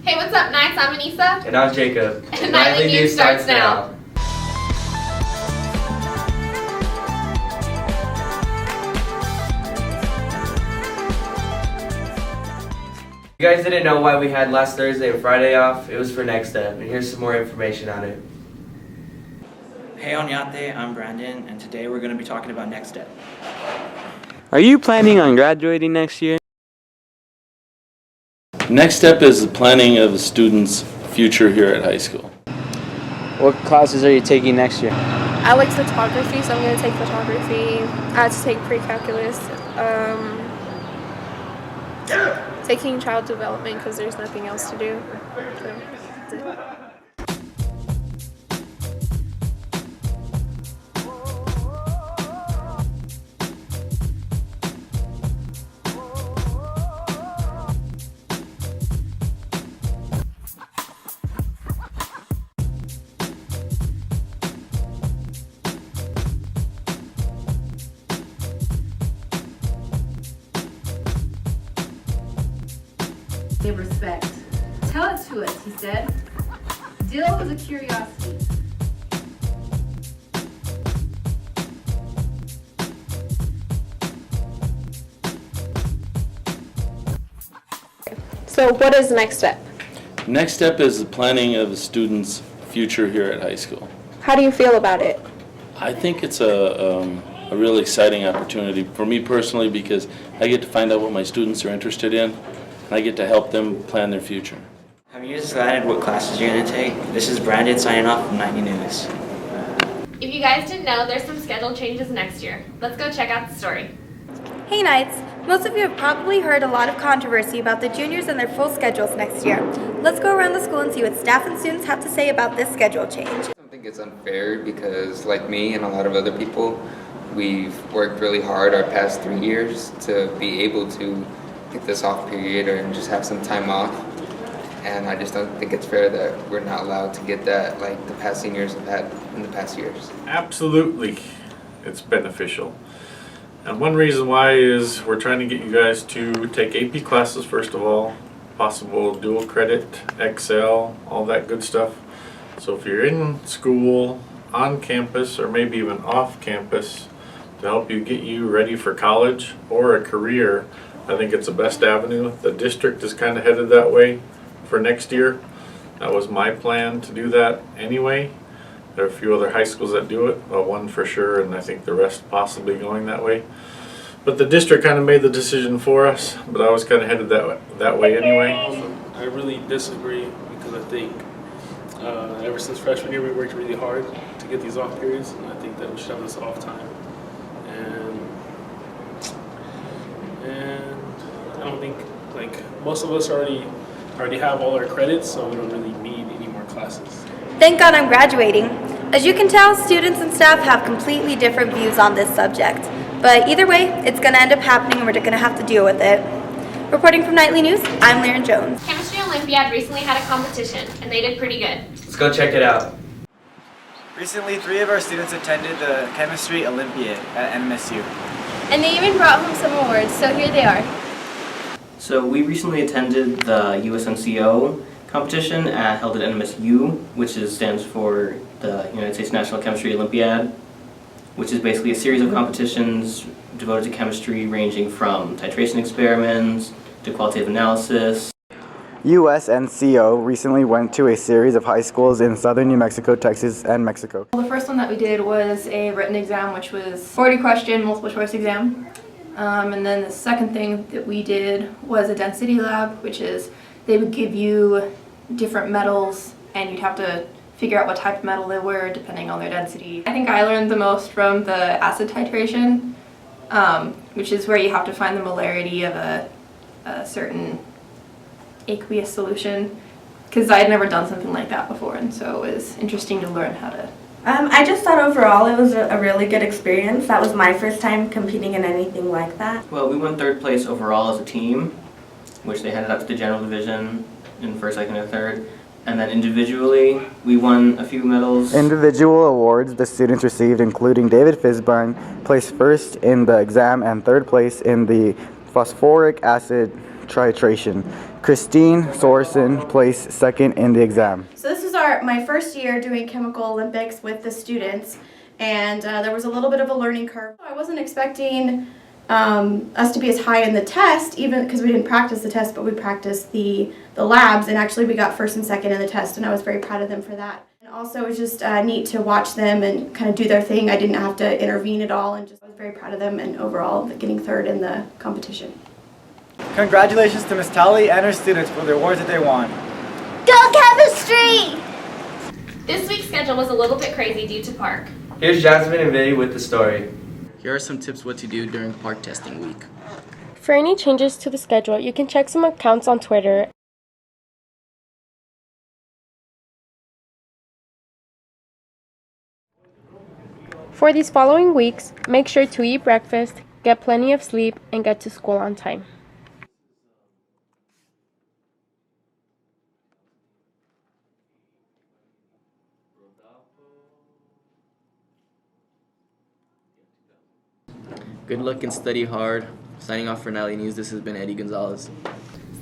Hey, what's up, Knights? I'm Anissa. And I'm Jacob. And Nightly News starts now. You guys didn't know why we had last Thursday and Friday off? It was for Next Step, and here's some more information on it. Hey Onyate, I'm Brandon, and today we're going to be talking about Next Step. Are you planning on graduating next year? Next step is the planning of a student's future here at high school. What classes are you taking next year? I like photography, so I'm going to take photography. I had to take pre-calculus. Taking child development because there's nothing else to do. So, that's it. Give respect. Tell it to us, he said. Dill was a curiosity. So what is the next step? Next step is the planning of a student's future here at high school. How do you feel about it? I think it's a really exciting opportunity for me personally because I get to find out what my students are interested in and I get to help them plan their future. Have you decided what classes you're going to take? This is Brandon signing off from Nightly News. If you guys didn't know, there's some schedule changes next year. Let's go check out the story. Hey Knights! Most of you have probably heard a lot of controversy about the juniors and their full schedules next year. Let's go around the school and see what staff and students have to say about this schedule change. I think it's unfair because, like me and a lot of other people, we've worked really hard our past 3 years to be able to get this off period and just have some time off. And I just don't think it's fair that we're not allowed to get that like the past seniors have had in the past years. Absolutely, it's beneficial. And one reason why is we're trying to get you guys to take AP classes first of all, possible dual credit, Excel, all that good stuff. So if you're in school, on campus, or maybe even off campus to help you get you ready for college or a career, I think it's the best avenue. The district is kind of headed that way for next year. That was my plan to do that anyway. There are a few other high schools that do it, well, one for sure, and I think the rest possibly going that way. But the district kind of made the decision for us, but I was kind of headed that way anyway. I really disagree because I think ever since freshman year we worked really hard to get these off periods, and I think that we should have this off time. And I don't think, like, most of us already have all our credits, so we don't really need any more classes. Thank God I'm graduating. As you can tell, students and staff have completely different views on this subject. But either way, it's going to end up happening and we're going to have to deal with it. Reporting from Nightly News, I'm Lyran Jones. Chemistry Olympiad recently had a competition, and they did pretty good. Let's go check it out. Recently, 3 of our students attended the Chemistry Olympiad at MSU. And they even brought home some awards, so here they are. So we recently attended the USNCO competition held at NMSU, which stands for the United States National Chemistry Olympiad, which is basically a series of competitions devoted to chemistry ranging from titration experiments to qualitative analysis. USNCO recently went to a series of high schools in southern New Mexico, Texas, and Mexico. Well, the first one that we did was a written exam, which was 40-question multiple choice exam. And then the second thing that we did was a density lab, which is they would give you different metals and you'd have to figure out what type of metal they were depending on their density. I think I learned the most from the acid titration, which is where you have to find the molarity of a certain aqueous solution, because I had never done something like that before, and so it was interesting to learn how to. I just thought overall it was a really good experience. That was my first time competing in anything like that. Well, we won 3rd place overall as a team, which they handed out to the general division in 1st, 2nd, and 3rd. And then individually, we won a few medals. Individual awards the students received, including David Fisburn, placed 1st in the exam and 3rd place in the phosphoric acid titration. Christine Sorensen placed second in the exam. So this is my first year doing Chemical Olympics with the students, and there was a little bit of a learning curve. I wasn't expecting us to be as high in the test, even because we didn't practice the test, but we practiced the labs, and actually we got first and second in the test, and I was very proud of them for that. And also it was just neat to watch them and kind of do their thing. I didn't have to intervene at all, and I was very proud of them, and overall getting third in the competition. Congratulations to Ms. Talley and her students for the awards that they won. Go chemistry! This week's schedule was a little bit crazy due to park. Here's Jasmine and Vinny with the story. Here are some tips what to do during park testing week. For any changes to the schedule, you can check some accounts on Twitter. For these following weeks, make sure to eat breakfast, get plenty of sleep, and get to school on time. Good luck and study hard. Signing off for Nightly News, this has been Eddie Gonzalez.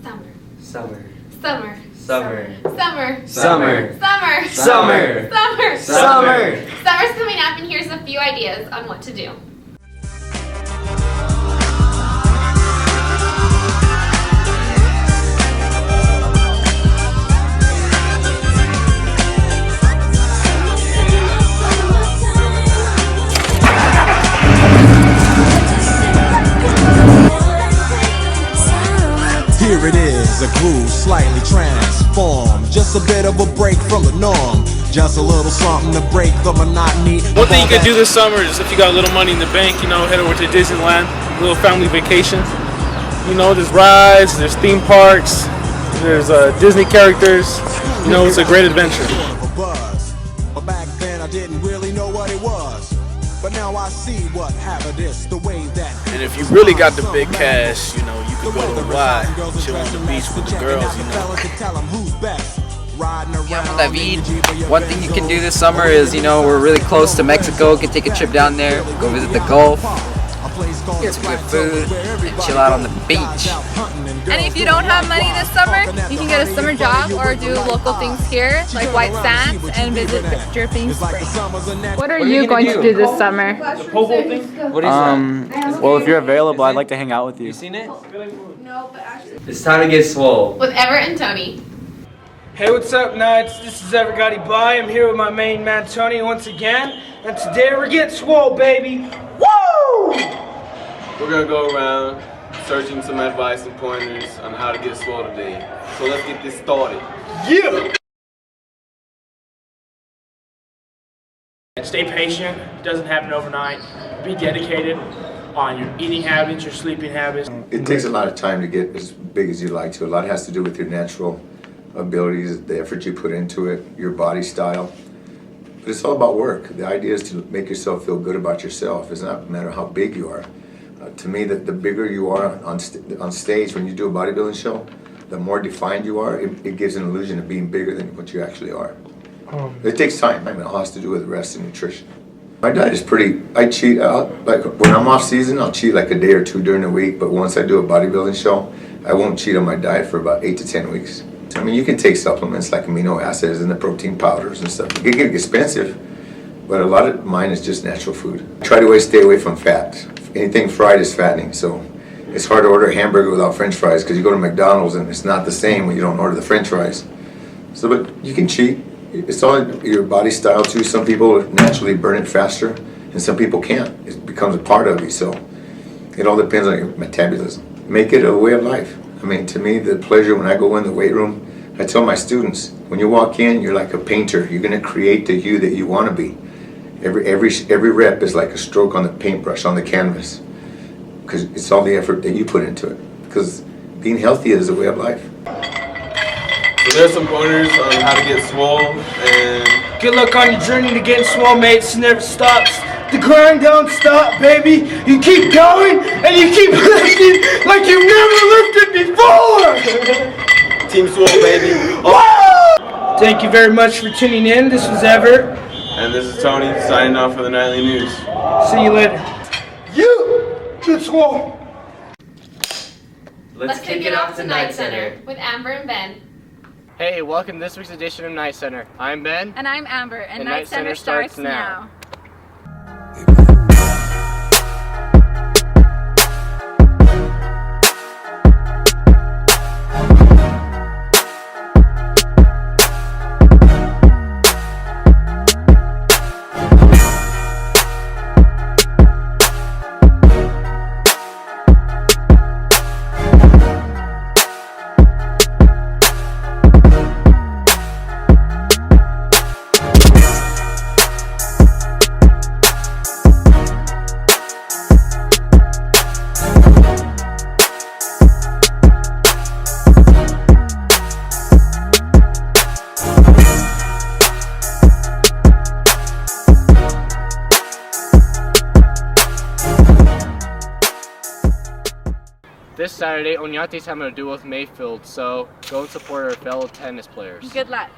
Summer. Summer. Summer. Summer. Summer. Summer. Summer. Summer. Summer. Summer. Summer's coming up, and here's a few ideas on what to do. Here it is, a groove slightly transformed. Just a bit of a break from the norm. Just a little something to break the monotony. One thing you could do this summer is if you got a little money in the bank, head over to Disneyland, a little family vacation. There's rides, there's theme parks, there's Disney characters. It's a great adventure. But back then I didn't really know what it was. But now I see what happened is the way that. And if you really got the big cash, you could go to Hawaii, chill on the beach with the girls, I'm David. One thing you can do this summer is, we're really close to Mexico. You can take a trip down there, go visit the Gulf, get some good food, and chill out on the beach. And if you don't have money this summer, you can get a summer job or do local things here, like White Sands, and visit Dripping Springs. What are you going to do this summer? The pole vaulting? What is that? Well, if you're available, I'd like to hang out with you. You seen it? No, but actually. It's time to get swole. With Everett and Tony. Hey, what's up, Knights? This is Everett Gotti Bye. I'm here with my main man, Tony, once again. And today we're getting swole, baby. Woo! We're gonna go around searching some advice and pointers on how to get swole today. So let's get this started. Yeah! Stay patient. It doesn't happen overnight. Be dedicated on your eating habits, your sleeping habits. It takes a lot of time to get as big as you'd like to. A lot has to do with your natural abilities, the effort you put into it, your body style. But it's all about work. The idea is to make yourself feel good about yourself. It's not a matter how big you are. To me, the bigger you are on stage when you do a bodybuilding show, the more defined you are, it gives an illusion of being bigger than what you actually are. It takes time. It all has to do with rest and nutrition. My diet is I cheat out. Like when I'm off season, I'll cheat like a day or two during the week, but once I do a bodybuilding show, I won't cheat on my diet for about 8 to 10 weeks. I mean, you can take supplements like amino acids and the protein powders and stuff. It can get expensive, but a lot of mine is just natural food. I try to always stay away from fat. Anything fried is fattening, so it's hard to order a hamburger without french fries because you go to McDonald's and it's not the same when you don't order the french fries. So, but you can cheat. It's all your body style too. Some people naturally burn it faster and some people can't. It becomes a part of you, so it all depends on your metabolism. Make it a way of life. I mean, to me, the pleasure when I go in the weight room, I tell my students, when you walk in, you're like a painter. You're going to create the you that you want to be. Every rep is like a stroke on the paintbrush, on the canvas, because it's all the effort that you put into it. Because being healthy is a way of life. So there's some pointers on how to get swole, and good luck on your journey to getting swole, mates. It never stops. The grind don't stop, baby. You keep going and you keep lifting like you've never lifted before. Team swole, baby. Woo! Thank you very much for tuning in. This was Everett. And this is Tony signing off for the Nightly News. See you later. You get swole. Let's kick it off to Night Center with Amber and Ben. Hey, welcome to this week's edition of Night Center. I'm Ben. And I'm Amber, and Night Center starts now. This Saturday, Oñate's having a duel with Mayfield, so go and support our fellow tennis players. Good luck.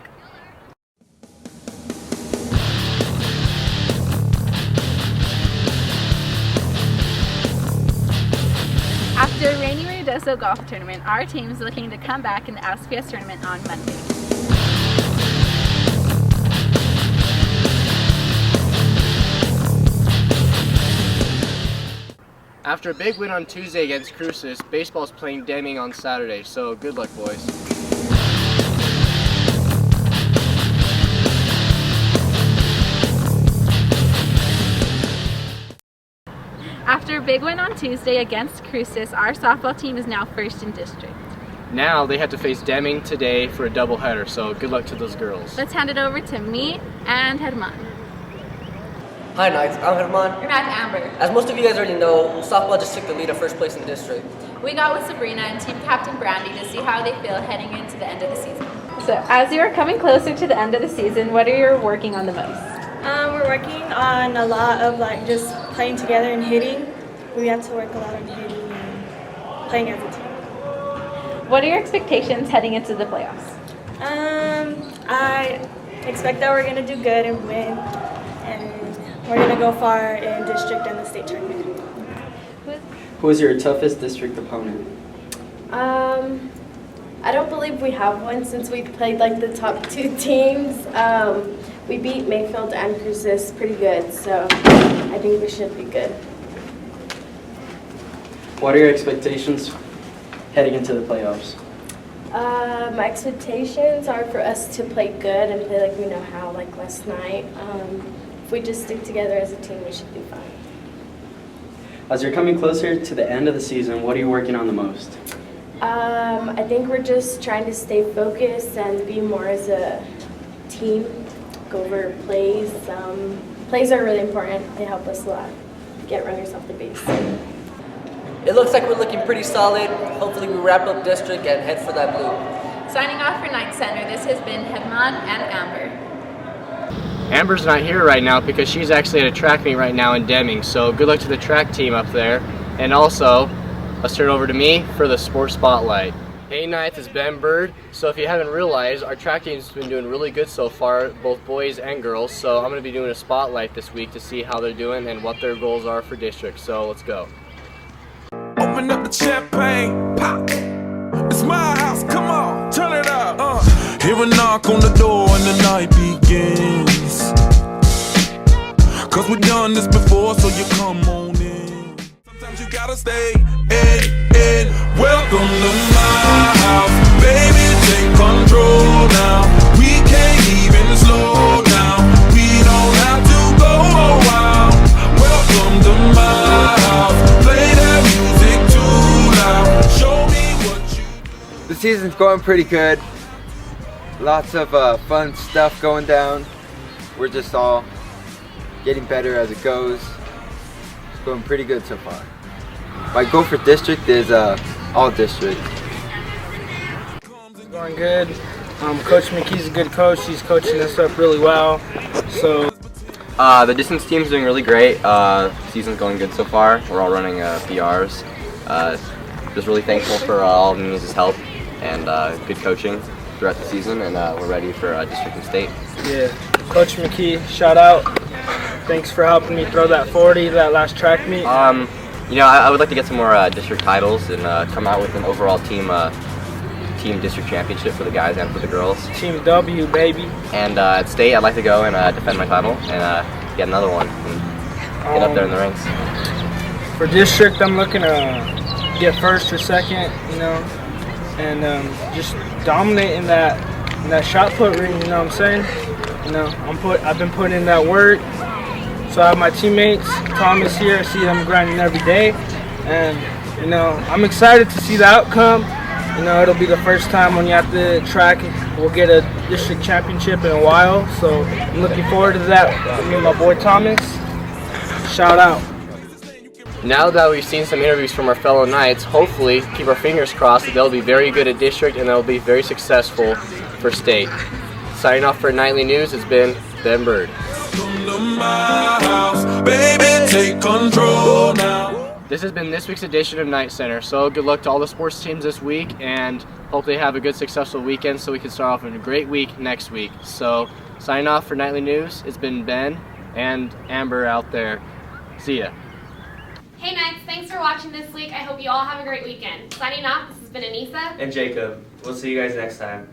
After a rainy Ruidoso golf tournament, our team is looking to come back in the SPS tournament on Monday. After a big win on Tuesday against Cruces, baseball's playing Deming on Saturday, so good luck, boys. After a big win on Tuesday against Cruces, our softball team is now first in district. Now they have to face Deming today for a doubleheader, so good luck to those girls. Let's hand it over to me and Herman. Hi Knights, I'm Herman. And I'm Amber. As most of you guys already know, softball just took the lead at first place in the district. We got with Sabrina and team captain Brandy to see how they feel heading into the end of the season. So as you are coming closer to the end of the season, what are you working on the most? We're working on a lot of just playing together and hitting. We have to work a lot on hitting and playing as a team. What are your expectations heading into the playoffs? I expect that we're going to do good and win, and we're going to go far in district and the state tournament. Who is your toughest district opponent? I don't believe we have one since we played the top two teams. We beat Mayfield and Cruces pretty good, so I think we should be good. What are your expectations heading into the playoffs? My expectations are for us to play good and play like we know how, like last night. If we just stick together as a team, we should be fine. As you're coming closer to the end of the season, what are you working on the most? I think we're just trying to stay focused and be more as a team, go over plays. Plays are really important. They help us a lot, get runners off the base. It looks like we're looking pretty solid. Hopefully we wrap up district and head for that blue. Signing off for Night Center, this has been Herman and Amber. Amber's not here right now because she's actually at a track meet right now in Deming, so good luck to the track team up there. And also, let's turn it over to me for the Sports Spotlight. Hey Knights, it's Ben Bird. So if you haven't realized, our track team's been doing really good so far, both boys and girls. So I'm going to be doing a spotlight this week to see how they're doing and what their goals are for district. So let's go. Open up the champagne, pop. It's my house, come on, turn it up. Hear a knock on the door and the night begins. Cause we've done this before, so you come on in. Sometimes you gotta stay in. Welcome to my house, baby, take control now. We can't even slow down. We don't have to go a while. Welcome to my house, play that music too loud. Show me what you do. The season's going pretty good. Lots of fun stuff going down. We're just all getting better as it goes. It's going pretty good so far. My goal for district is all district. It's going good. Coach McKee's a good coach. He's coaching us up really well. So the distance team's doing really great. Season's going good so far. We're all running PRs. Just really thankful for all of Nunez's help and good coaching throughout the season, and we're ready for district and state. yeah, Coach McKee, shout out. Thanks for helping me throw that 40 that last track meet. I would like to get some more district titles and come out with an overall team district championship for the guys and for the girls. Team W, baby. And at state, I'd like to go and defend my title and get another one and get up there in the ranks. For district, I'm looking to get first or second, and just dominate in that shot put ring. You know what I'm saying? I've been putting in that work. So I have my teammates, Thomas here. I see them grinding every day, and I'm excited to see the outcome. It'll be the first time when you have to track. We'll get a district championship in a while, so I'm looking forward to that. Me and my boy Thomas. Shout out. Now that we've seen some interviews from our fellow Knights, hopefully, keep our fingers crossed that they'll be very good at district and they'll be very successful for state. Signing off for Nightly News has been Ben Bird. This has been this week's edition of Knight Center. So good luck to all the sports teams this week, and hope they have a good, successful weekend so we can start off with a great week next week. So signing off for Nightly News, it's been Ben and Amber out there. See ya. Hey Knights, thanks for watching this week. I hope you all have a great weekend. Signing off, this has been Anissa And Jacob. We'll see you guys next time.